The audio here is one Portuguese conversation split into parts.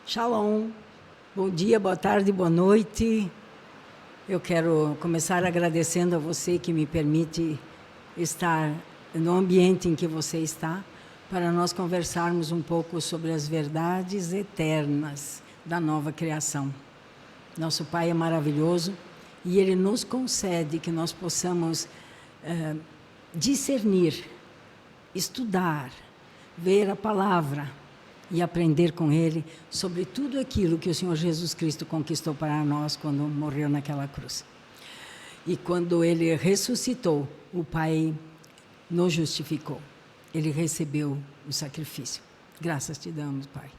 Shalom, bom dia, boa tarde, boa noite. Eu quero começar agradecendo a você que me permite estar no ambiente em que você está, para nós conversarmos um pouco sobre as verdades eternas da nova criação. Nosso Pai é maravilhoso e Ele nos concede que nós possamos discernir, estudar, ver a palavra e aprender com Ele sobre tudo aquilo que o Senhor Jesus Cristo conquistou para nós quando morreu naquela cruz. E quando Ele ressuscitou, o Pai nos justificou. Ele recebeu o sacrifício. Graças te damos, Pai.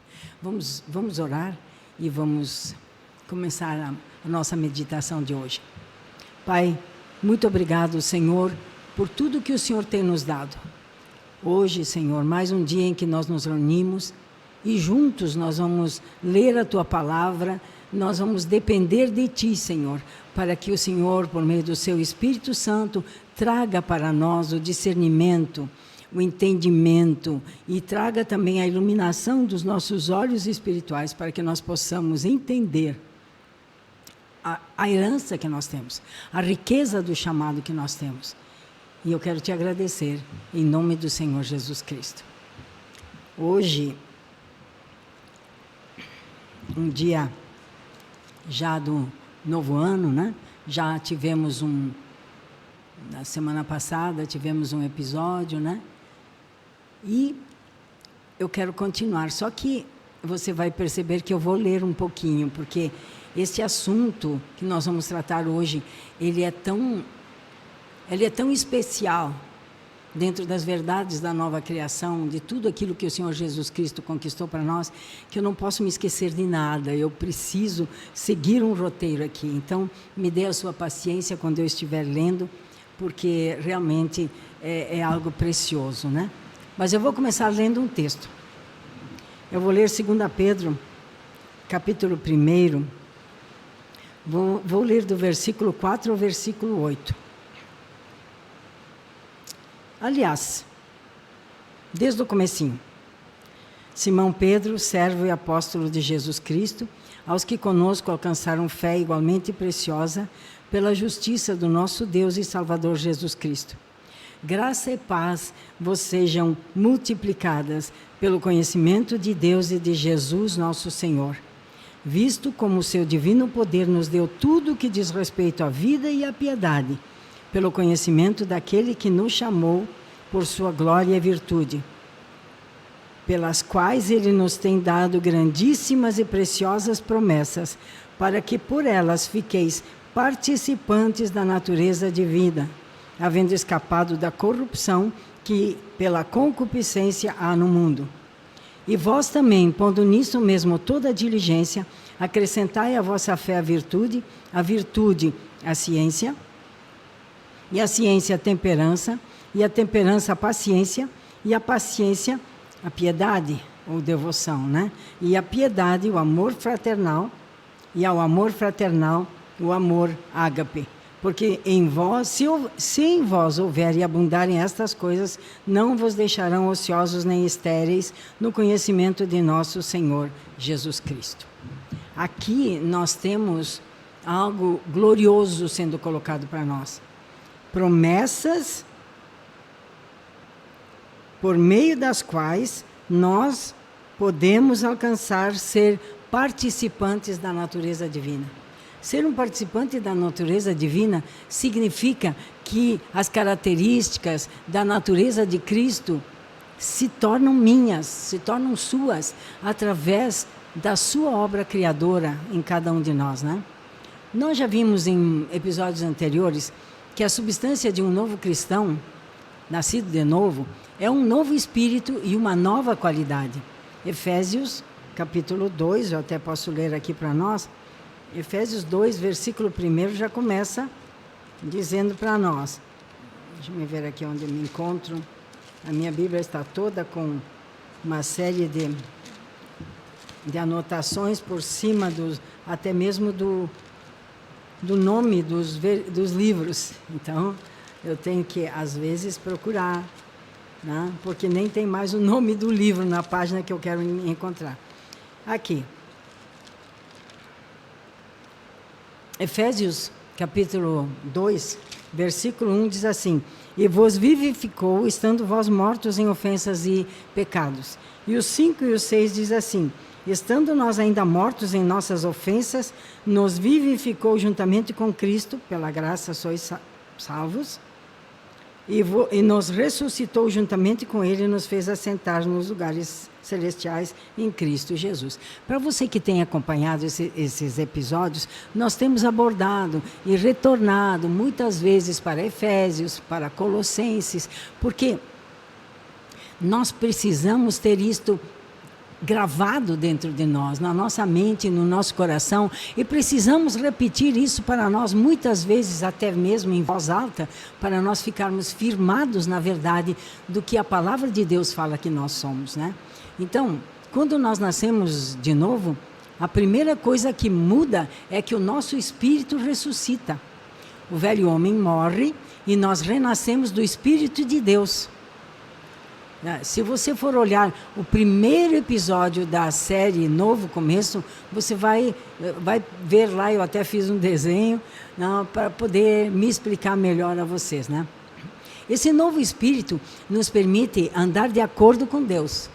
Vamos orar e vamos começar a nossa meditação de hoje. Pai, muito obrigado, Senhor, por tudo que o Senhor tem nos dado. Hoje, Senhor, mais um dia em que nós nos reunimos e juntos nós vamos ler a Tua palavra, nós vamos depender de Ti, Senhor, para que o Senhor, por meio do Seu Espírito Santo, traga para nós o discernimento, o entendimento e traga também a iluminação dos nossos olhos espirituais para que nós possamos entender a herança que nós temos, a riqueza do chamado que nós temos. E eu quero te agradecer em nome do Senhor Jesus Cristo. Hoje, um dia já do novo ano, né? Já tivemos na semana passada tivemos um episódio, né? E eu quero continuar, só que você vai perceber que eu vou ler um pouquinho, porque este assunto que nós vamos tratar hoje, ele é tão especial dentro das verdades da nova criação, de tudo aquilo que o Senhor Jesus Cristo conquistou para nós, que eu não posso me esquecer de nada, eu preciso seguir um roteiro aqui. Então, me dê a sua paciência quando eu estiver lendo, porque realmente é algo precioso, né? Mas eu vou começar lendo um texto. Eu vou ler 2 Pedro, capítulo 1, vou ler do versículo 4 ao versículo 8. Aliás, desde o comecinho. Simão Pedro, servo e apóstolo de Jesus Cristo, aos que conosco alcançaram fé igualmente preciosa pela justiça do nosso Deus e Salvador Jesus Cristo. Graça e paz vos sejam multiplicadas pelo conhecimento de Deus e de Jesus nosso Senhor, visto como o seu divino poder nos deu tudo o que diz respeito à vida e à piedade, pelo conhecimento daquele que nos chamou por sua glória e virtude, pelas quais ele nos tem dado grandíssimas e preciosas promessas, para que por elas fiqueis participantes da natureza divina, havendo escapado da corrupção que pela concupiscência há no mundo. E vós também, pondo nisso mesmo toda a diligência, acrescentai à vossa fé a virtude a ciência, e a ciência a temperança, e a temperança a paciência, e a paciência a piedade, ou devoção, né? E a piedade o amor fraternal, e ao amor fraternal o amor ágape. Porque em vós, se em vós houver e abundarem estas coisas, não vos deixarão ociosos nem estéreis no conhecimento de nosso Senhor Jesus Cristo. Aqui nós temos algo glorioso sendo colocado para nós. Promessas por meio das quais nós podemos alcançar ser participantes da natureza divina. Ser um participante da natureza divina significa que as características da natureza de Cristo se tornam minhas, se tornam suas, através da sua obra criadora em cada um de nós, né? Nós já vimos em episódios anteriores que a substância de um novo cristão, nascido de novo, é um novo espírito e uma nova qualidade. Efésios, capítulo 2, eu até posso ler aqui para nós. Efésios 2, versículo 1, já começa dizendo para nós. Deixa eu ver aqui onde eu me encontro. A minha Bíblia está toda com uma série de anotações por cima, até mesmo do nome dos livros. Então, eu tenho que, às vezes, procurar, porque nem tem mais o nome do livro na página que eu quero encontrar. Aqui, Efésios, capítulo 2, versículo 1, diz assim: e vos vivificou, estando vós mortos em ofensas e pecados. E o 5 e o 6 diz assim: estando nós ainda mortos em nossas ofensas, nos vivificou juntamente com Cristo, pela graça sois salvos, e nos ressuscitou juntamente com Ele e nos fez assentar nos lugares celestiais em Cristo Jesus. Para você que tem acompanhado esses episódios, nós temos abordado e retornado muitas vezes para Efésios, para Colossenses, porque nós precisamos ter isto gravado dentro de nós, na nossa mente, no nosso coração, e precisamos repetir isso para nós muitas vezes, até mesmo em voz alta, para nós ficarmos firmados na verdade do que a palavra de Deus fala que nós somos, né? Então, quando nós nascemos de novo, a primeira coisa que muda é que o nosso espírito ressuscita. O velho homem morre e nós renascemos do Espírito de Deus. Se você for olhar o primeiro episódio da série Novo Começo, você vai ver lá, eu até fiz um desenho para poder me explicar melhor a vocês, né? Esse novo espírito nos permite andar de acordo com Deus.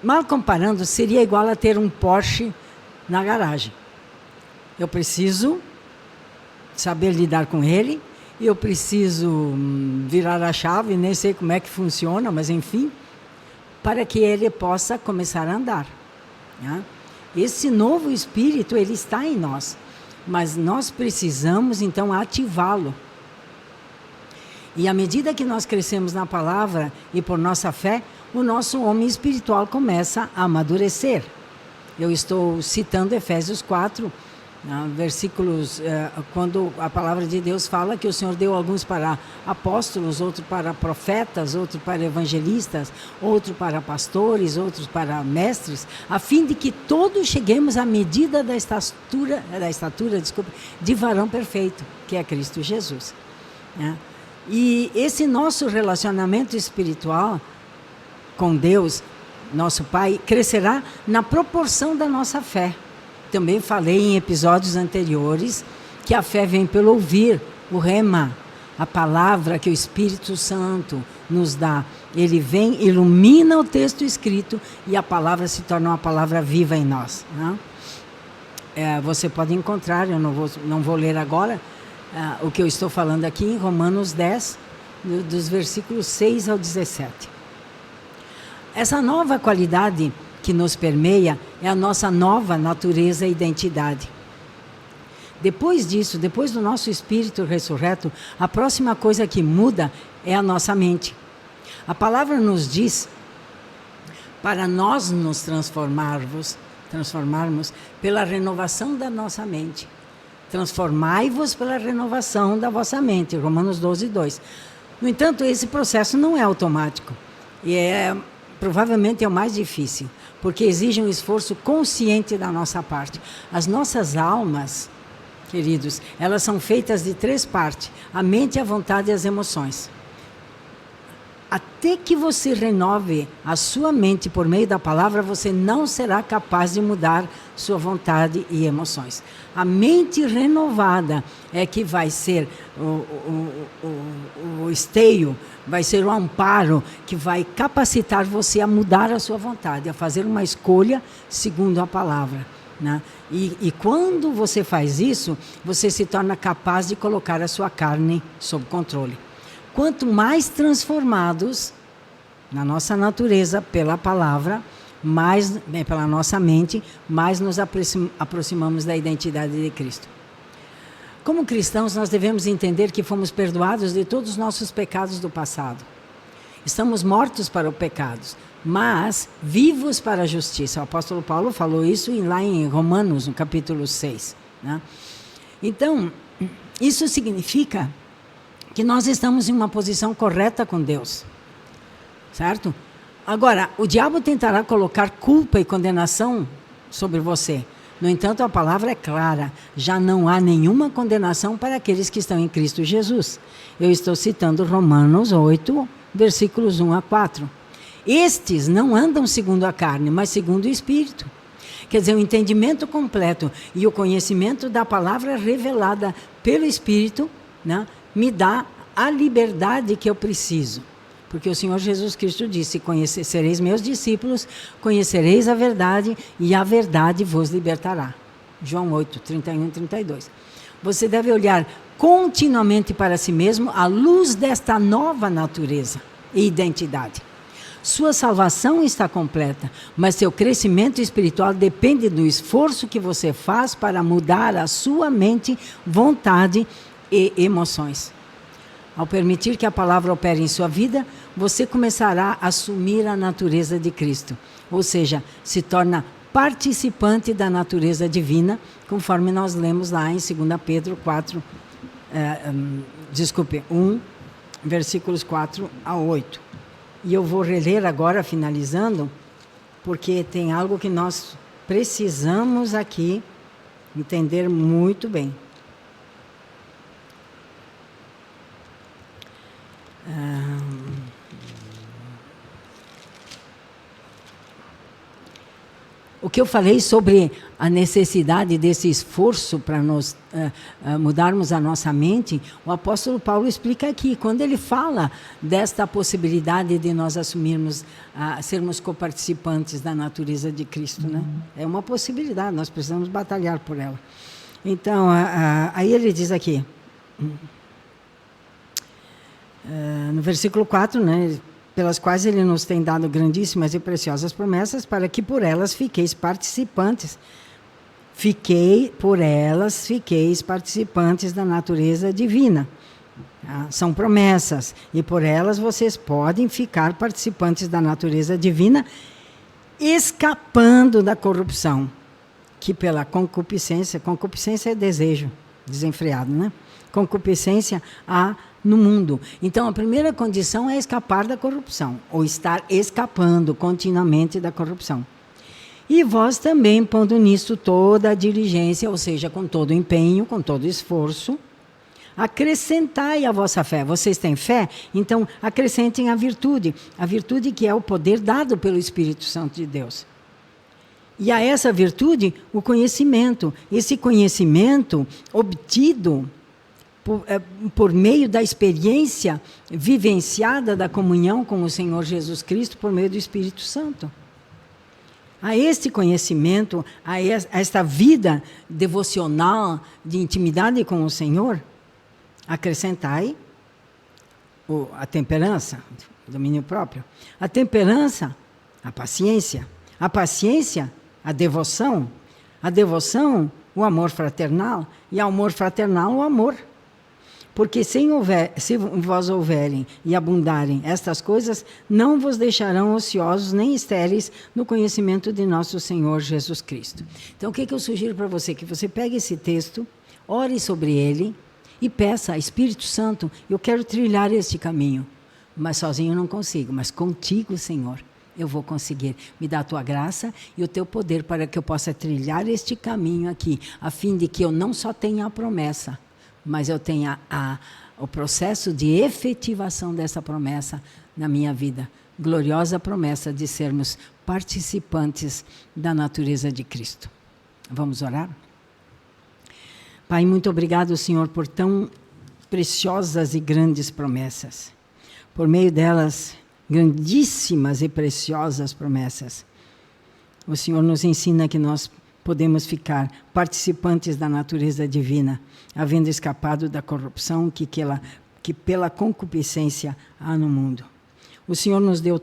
Mal comparando, seria igual a ter um Porsche na garagem. Eu preciso saber lidar com ele, eu preciso virar a chave, nem sei como é que funciona, mas enfim, para que ele possa começar a andar, né? Esse novo espírito, ele está em nós, mas nós precisamos então ativá-lo. E à medida que nós crescemos na palavra e por nossa fé, o nosso homem espiritual começa a amadurecer. Eu estou citando Efésios 4, versículos, quando a palavra de Deus fala que o Senhor deu alguns para apóstolos, outros para profetas, outros para evangelistas, outros para pastores, outros para mestres, a fim de que todos cheguemos à medida da estatura, de varão perfeito, que é Cristo Jesus, né? E esse nosso relacionamento espiritual com Deus, nosso Pai, crescerá na proporção da nossa fé. Também falei em episódios anteriores que a fé vem pelo ouvir, o rema, a palavra que o Espírito Santo nos dá. Ele vem, ilumina o texto escrito e a palavra se torna uma palavra viva em nós, né? Você pode encontrar, eu não vou ler agora, o que eu estou falando aqui em Romanos 10, dos versículos 6 ao 17. Essa nova qualidade que nos permeia é a nossa nova natureza e identidade. Depois disso, depois do nosso espírito ressurreto, a próxima coisa que muda é a nossa mente. A palavra nos diz para nós nos transformarmos pela renovação da nossa mente. Transformai-vos pela renovação da vossa mente, Romanos 12, 2. No entanto, esse processo não é automático e provavelmente é o mais difícil, porque exige um esforço consciente da nossa parte. As nossas almas, queridos, elas são feitas de 3 partes: a mente, a vontade e as emoções. Até que você renove a sua mente por meio da palavra, você não será capaz de mudar sua vontade e emoções. A mente renovada é que vai ser o esteio, vai ser o amparo que vai capacitar você a mudar a sua vontade, a fazer uma escolha segundo a palavra, né? E quando você faz isso, você se torna capaz de colocar a sua carne sob controle. Quanto mais transformados na nossa natureza pela palavra, mais pela nossa mente, mais nos aproximamos da identidade de Cristo. Como cristãos, nós devemos entender que fomos perdoados de todos os nossos pecados do passado. Estamos mortos para os pecados, mas vivos para a justiça. O apóstolo Paulo falou isso lá em Romanos, no capítulo 6, né? Então, isso significa que nós estamos em uma posição correta com Deus, certo? Agora, o diabo tentará colocar culpa e condenação sobre você. No entanto, a palavra é clara: já não há nenhuma condenação para aqueles que estão em Cristo Jesus. Eu estou citando Romanos 8, versículos 1 a 4. Estes não andam segundo a carne, mas segundo o Espírito. Quer dizer, o entendimento completo e o conhecimento da palavra revelada pelo Espírito, né, me dá a liberdade que eu preciso. Porque o Senhor Jesus Cristo disse: sereis meus discípulos, conhecereis a verdade e a verdade vos libertará. João 8, 31 e 32. Você deve olhar continuamente para si mesmo à luz desta nova natureza e identidade. Sua salvação está completa, mas seu crescimento espiritual depende do esforço que você faz para mudar a sua mente, vontade e emoções. Ao permitir que a palavra opere em sua vida, você começará a assumir a natureza de Cristo. Ou seja, se torna participante da natureza divina, conforme nós lemos lá em 2 Pedro 1, versículos 4 a 8. E eu vou reler agora, finalizando, porque tem algo que nós precisamos aqui entender muito bem. O que eu falei sobre a necessidade desse esforço para nós mudarmos a nossa mente, o apóstolo Paulo explica aqui, quando ele fala desta possibilidade de nós assumirmos, sermos coparticipantes da natureza de Cristo, né? É uma possibilidade, nós precisamos batalhar por ela. Então, aí ele diz aqui, no versículo 4, né, pelas quais ele nos tem dado grandíssimas e preciosas promessas, para que por elas fiqueis participantes. Fiqueis participantes da natureza divina. São promessas, e por elas vocês podem ficar participantes da natureza divina, escapando da corrupção, que pela concupiscência é desejo desenfreado, né? Concupiscência há no mundo. Então, a primeira condição é escapar da corrupção, ou estar escapando continuamente da corrupção. E vós também, pondo nisso toda a diligência, ou seja, com todo o empenho, com todo o esforço, acrescentai a vossa fé. Vocês têm fé? Então, acrescentem a virtude que é o poder dado pelo Espírito Santo de Deus. E a essa virtude, o conhecimento. Esse conhecimento obtido por meio da experiência vivenciada da comunhão com o Senhor Jesus Cristo por meio do Espírito Santo. A este conhecimento, a esta vida devocional de intimidade com o Senhor, acrescentai a temperança, o domínio próprio. A temperança, a paciência. A paciência, a devoção. A devoção, o amor fraternal. E ao amor fraternal, o amor. Porque se vós houverem e abundarem estas coisas, não vos deixarão ociosos nem estéreis no conhecimento de nosso Senhor Jesus Cristo. Então, o que eu sugiro para você? Que você pegue esse texto, ore sobre ele e peça, Espírito Santo, eu quero trilhar este caminho, mas sozinho eu não consigo, mas contigo, Senhor, eu vou conseguir. Me dá a tua graça e o teu poder para que eu possa trilhar este caminho aqui, a fim de que eu não só tenha a promessa, mas eu tenha o processo de efetivação dessa promessa na minha vida. Gloriosa promessa de sermos participantes da natureza de Cristo. Vamos orar? Pai, muito obrigado, Senhor, por tão preciosas e grandes promessas. Por meio delas, grandíssimas e preciosas promessas. O Senhor nos ensina que nós podemos ficar participantes da natureza divina, havendo escapado da corrupção que pela concupiscência há no mundo. O Senhor nos deu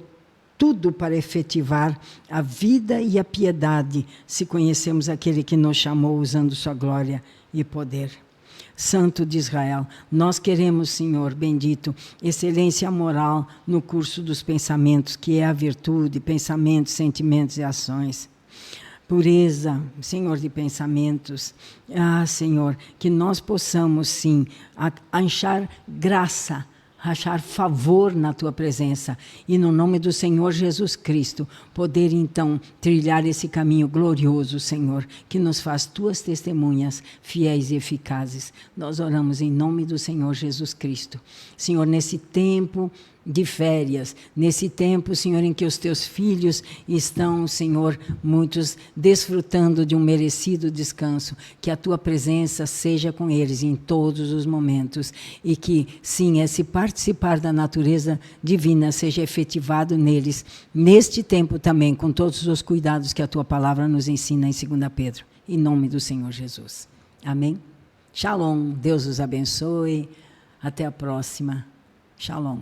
tudo para efetivar a vida e a piedade, se conhecemos aquele que nos chamou usando sua glória e poder. Santo de Israel, nós queremos, Senhor bendito, excelência moral no curso dos pensamentos, que é a virtude, pensamentos, sentimentos e ações. Pureza, Senhor, de pensamentos. Senhor, que nós possamos, sim, achar graça, achar favor na Tua presença. E no nome do Senhor Jesus Cristo, poder, então, trilhar esse caminho glorioso, Senhor, que nos faz Tuas testemunhas fiéis e eficazes. Nós oramos em nome do Senhor Jesus Cristo. Senhor, nesse tempo de férias, nesse tempo, Senhor, em que os teus filhos estão, Senhor, muitos desfrutando de um merecido descanso, que a tua presença seja com eles em todos os momentos e que, sim, esse participar da natureza divina seja efetivado neles, neste tempo também, com todos os cuidados que a tua palavra nos ensina em 2 Pedro. Em nome do Senhor Jesus. Amém? Shalom. Deus os abençoe. Até a próxima. Shalom.